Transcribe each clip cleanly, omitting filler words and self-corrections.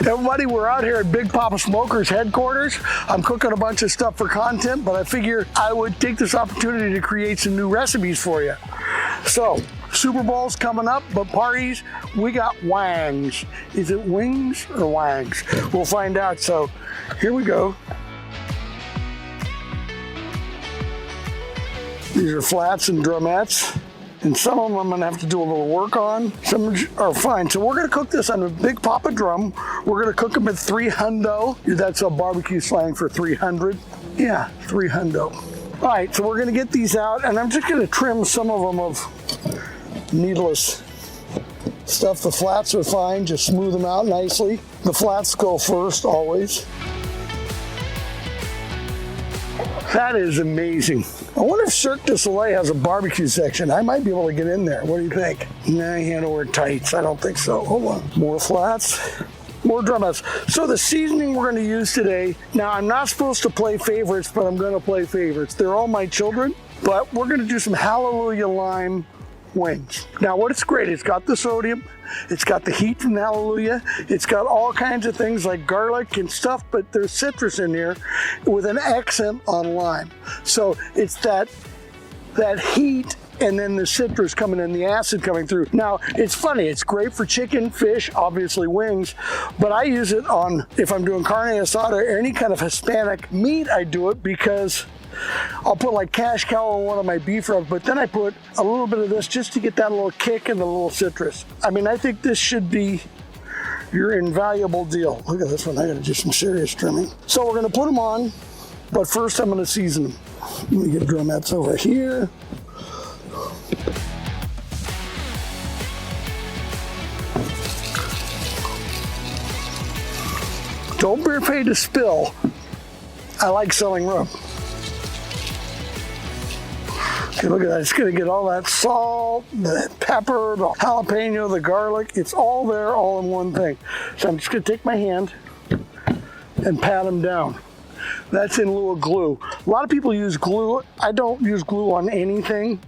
Everybody, we're out here at Big Poppa Smokers headquarters. I'm cooking a bunch of stuff for content, but I figure I would take this opportunity to create some new recipes for you. So, Super Bowl's coming up, but parties, we got wangs. Is it wings or wangs? We'll find out, so here we go. These are flats and drumettes, and some of them I'm gonna have to do a little work on. Some are fine. So we're gonna cook this on a Big Poppa drum. We're gonna cook them at 300. That's a barbecue slang for 300. Yeah, 300. All right, so we're gonna get these out, and I'm just gonna trim some of them of needless stuff. The flats are fine, just smooth them out nicely. The flats go first, always. That is amazing. I wonder if Cirque du Soleil has a barbecue section. I might be able to get in there. What do you think? Nah, you had to wear tights. I don't think so. Hold on. More flats, more drumettes. So the seasoning we're going to use today, now I'm not supposed to play favorites, but I'm going to play favorites. They're all my children, but we're going to do some Jallelujah lime wings. Now what's great, it's got the sodium, it's got the heat from Jallelujah, it's got all kinds of things like garlic and stuff, but there's citrus in here with an accent on lime. So it's that heat and then the citrus coming in, the acid coming through. Now, it's funny, it's great for chicken, fish, obviously wings, but I use it on, if I'm doing carne asada or any kind of Hispanic meat, I do it because I'll put like cash cow on one of my beef rubs, but then I put a little bit of this just to get that little kick and the little citrus. I mean, I think this should be your invaluable deal. Look at this one, I gotta do some serious trimming. So we're gonna put them on, but first I'm gonna season them. Let me get drumettes over here. Don't be afraid to spill. I like selling rub. Okay, look at that, it's gonna get all that salt, the pepper, the jalapeno, the garlic, it's all there, all in one thing. So I'm just gonna take my hand and pat them down. That's in lieu of glue. A lot of people use glue. I don't use glue on anything.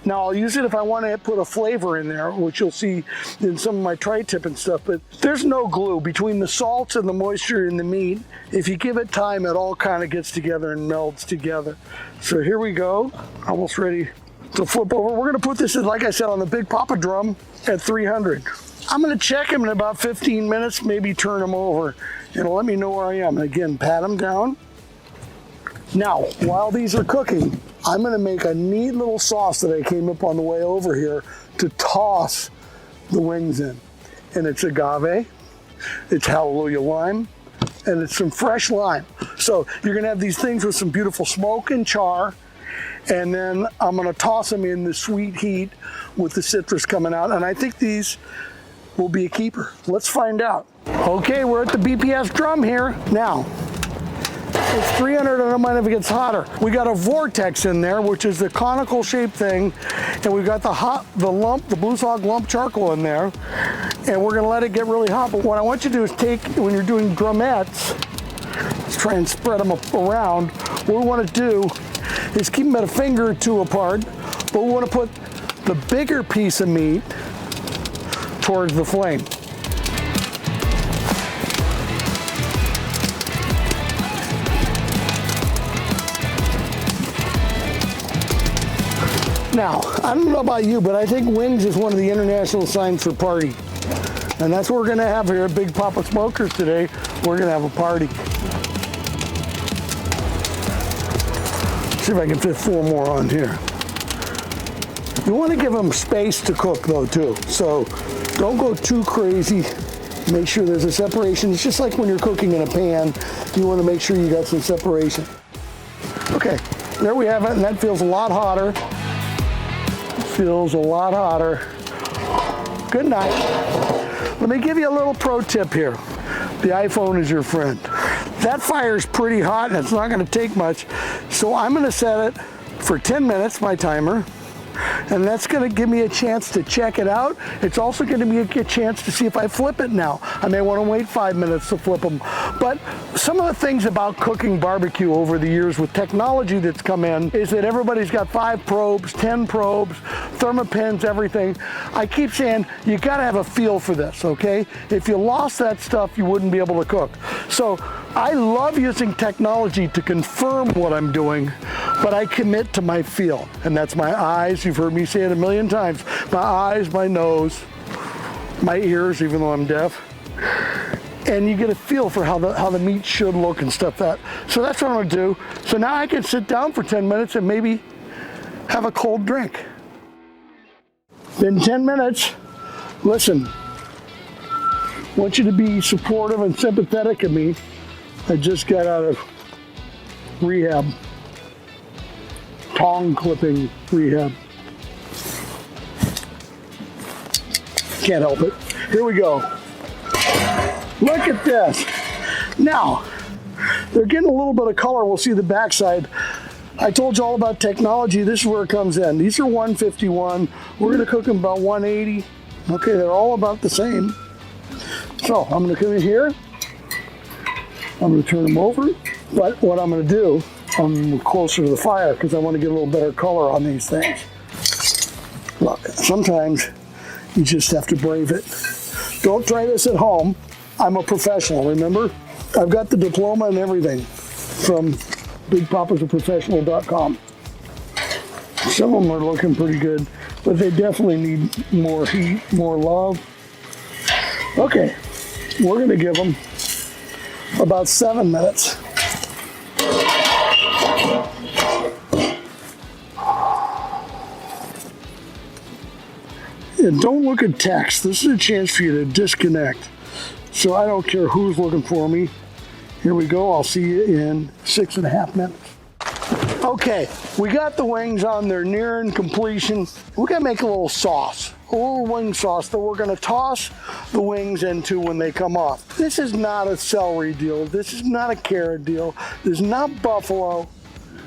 Now I'll use it if I want to put a flavor in there, which you'll see in some of my tri-tip and stuff, but there's no glue. Between the salts and the moisture in the meat, if you give it time, it all kind of gets together and melds together. So here we go, almost ready to flip over. We're gonna put this in, like I said, on the Big Poppa drum at 300. I'm gonna check them in about 15 minutes, maybe turn them over. It'll let me know where I am. And again, pat them down. Now, while these are cooking, I'm gonna make a neat little sauce that I came up on the way over here to toss the wings in. And it's agave, it's Jallelujah lime, and it's some fresh lime. So you're gonna have these things with some beautiful smoke and char, and then I'm gonna toss them in the sweet heat with the citrus coming out, and I think these will be a keeper. Let's find out. Okay, we're at the BPS drum here. Now, it's 300, and I don't mind if it gets hotter. We got a vortex in there, which is the conical shaped thing, and we've got the Blue Hog lump charcoal in there, and we're gonna let it get really hot. But what I want you to do is take, when you're doing drumettes, let's try and spread them around. What we wanna do is keep them at a finger or two apart, but we wanna put the bigger piece of meat towards the flame. Now, I don't know about you, but I think wings is one of the international signs for party. And that's what we're gonna have here at Big Poppa Smokers today. We're gonna have a party. See if I can fit 4 more on here. You wanna give them space to cook though too. So don't go too crazy. Make sure there's a separation. It's just like when you're cooking in a pan, you wanna make sure you got some separation. Okay, there we have it, and that feels a lot hotter. Feels a lot hotter. Good night. Let me give you a little pro tip here. The iPhone is your friend. That fire's pretty hot and it's not gonna take much. So I'm gonna set it for 10 minutes, my timer. and that's going to give me a chance to check it out. It's also going to give me a chance to see if I flip it now. I may want to wait 5 minutes to flip them. But some of the things about cooking barbecue over the years with technology that's come in is that everybody's got 5 probes, 10 probes, thermopins, everything. I keep saying you got to have a feel for this, okay? If you lost that stuff, you wouldn't be able to cook. So I love using technology to confirm what I'm doing, but I commit to my feel, and that's my eyes. You've heard me say it a million times. My eyes, my nose, my ears, even though I'm deaf. And you get a feel for how the meat should look and stuff that. So that's what I'm gonna do. So now I can sit down for 10 minutes and maybe have a cold drink. Been 10 minutes. Listen, I want you to be supportive and sympathetic of me. I just got out of rehab. Tong clipping rehab. Can't help it. Here we go. Look at this. Now, they're getting a little bit of color. We'll see the backside. I told you all about technology. This is where it comes in. These are 151. We're gonna cook them about 180. Okay, they're all about the same. So I'm gonna come in here. I'm gonna turn them over. But what I'm gonna do, I'm closer to the fire because I want to get a little better color on these things. Look, sometimes you just have to brave it. Don't try this at home. I'm a professional, remember? I've got the diploma and everything from BigPoppa'sAProfessional.com. Some of them are looking pretty good, but they definitely need more heat, more love. Okay, we're gonna give them about 7 minutes. And don't look at text. This is a chance for you to disconnect. So I don't care who's looking for me. Here we go. I'll see you in 6.5 minutes. Okay, we got the wings on. They're nearing completion. We're gonna make a little sauce, a little wing sauce that we're gonna toss the wings into when they come off. This is not a celery deal. This is not a carrot deal. This is not buffalo,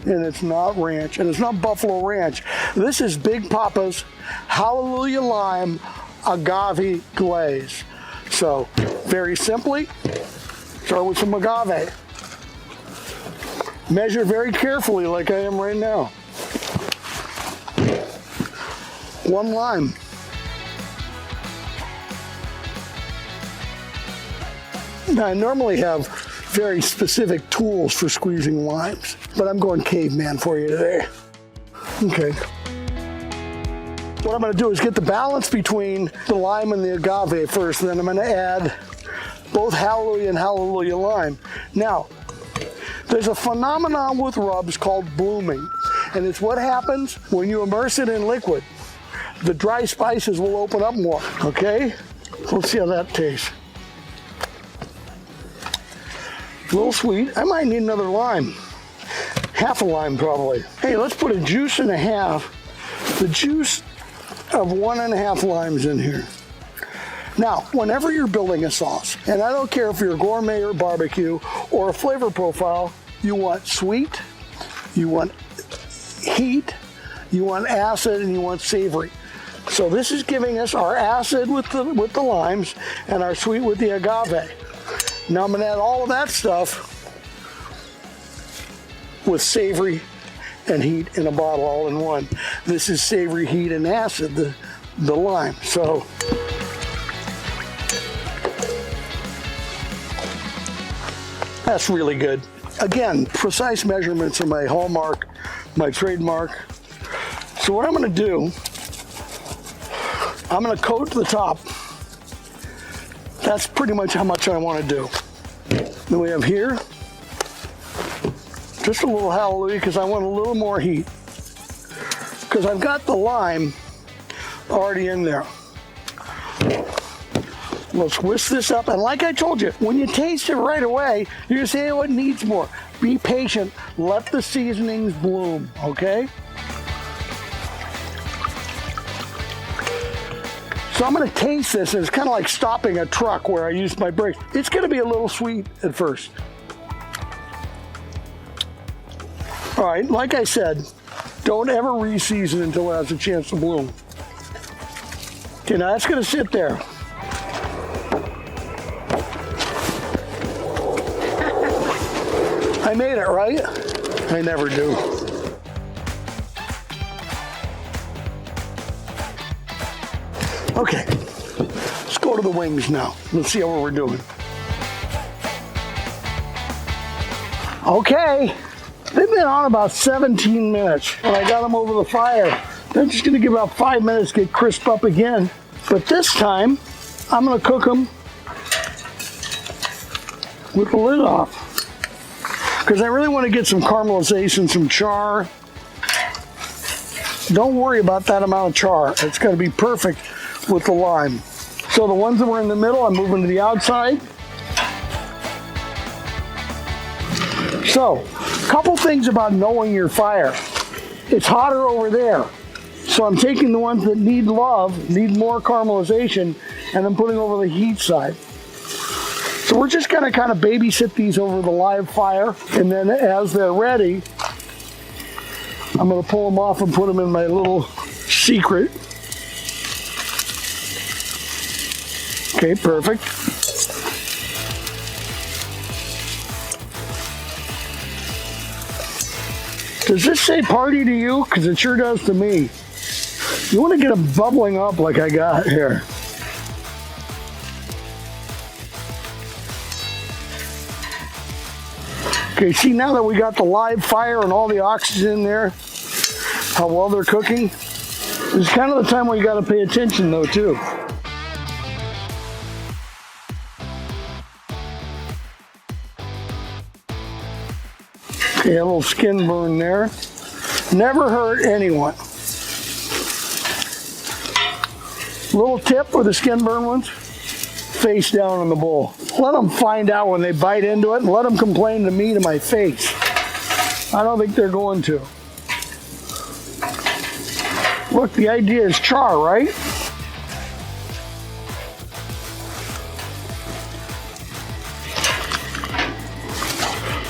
and it's not ranch, and it's not buffalo ranch. This is Big Poppa's Jallelujah Lime Agave Glaze. So, very simply, start with some agave. Measure very carefully like I am right now. 1 lime. Now, I normally have very specific tools for squeezing limes, but I'm going caveman for you today. Okay. What I'm going to do is get the balance between the lime and the agave first, and then I'm going to add both Jallelujah and Jallelujah lime. Now, there's a phenomenon with rubs called blooming, and it's what happens when you immerse it in liquid. The dry spices will open up more, okay? Let's see how that tastes. A little sweet. I might need another lime. Half a lime probably. Hey, let's put a juice and a half. The juice of 1.5 limes in here. Now, whenever you're building a sauce, and I don't care if you're gourmet or barbecue or a flavor profile, you want sweet, you want heat, you want acid, and you want savory. So this is giving us our acid with the limes and our sweet with the agave. Now I'm gonna add all of that stuff with savory and heat in a bottle all in one. This is savory, heat, and acid, the lime. So that's really good. Again, precise measurements are my hallmark, my trademark. So what I'm gonna do, I'm gonna coat the top. That's pretty much how much I wanna do. Then we have here, just a little Jallelujah because I want a little more heat. Because I've got the lime already in there. Let's whisk this up, and like I told you, when you taste it right away, you're gonna say, oh, it needs more. Be patient, let the seasonings bloom, okay? So I'm gonna taste this, and it's kind of like stopping a truck where I use my brakes. It's gonna be a little sweet at first. All right, like I said, Don't ever re-season until it has a chance to bloom. Okay, now that's gonna sit there. I made it, right? I never do. Okay, let's go to the wings now. Let's see how we're doing. Okay, they've been on about 17 minutes. When I got them over the fire, they're just gonna give about 5 minutes to get crisp up again. But this time, I'm gonna cook them with the lid off. Because I really want to get some caramelization, some char. Don't worry about that amount of char. It's going to be perfect with the lime. So the ones that were in the middle, I'm moving to the outside. So, a couple things about knowing your fire. It's hotter over there. So I'm taking the ones that need love, need more caramelization, and I'm putting over the heat side. So we're just gonna kind of babysit these over the live fire, and then as they're ready, I'm gonna pull them off and put them in my little secret. Okay, perfect. Does this say party to you? Because it sure does to me. You want to get them bubbling up like I got here. Okay, see now that we got the live fire and all the oxygen in there, how well they're cooking? It's kind of the time where you got to pay attention though too. Okay, a little skin burn there. Never hurt anyone. Little tip for the skin burn ones, face down in the bowl. Let them find out when they bite into it and let them complain to me to my face. I don't think they're going to. Look, the idea is char, right?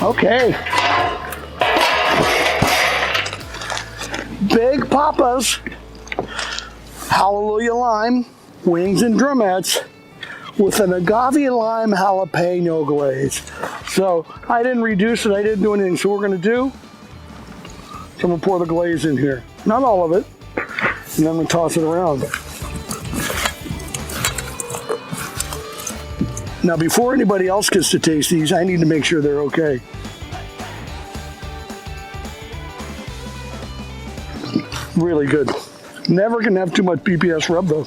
Okay. Big Poppa's Jallelujah lime, wings and drumettes, with an agave lime jalapeno glaze. So I didn't reduce it, I didn't do anything. So what we're gonna do, so I'm gonna pour the glaze in here. Not all of it, and then I'm gonna toss it around. Now before anybody else gets to taste these, I need to make sure they're okay. Really good. Never gonna have too much BPS rub though.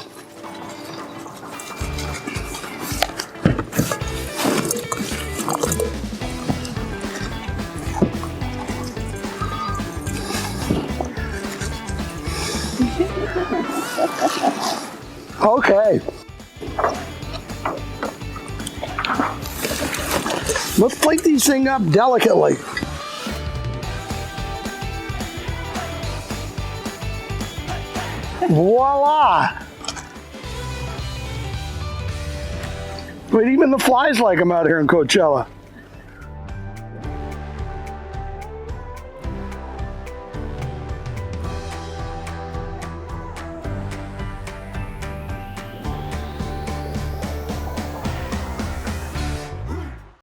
Okay. Let's plate these things up delicately. Voila! But even the flies like them out here in Coachella.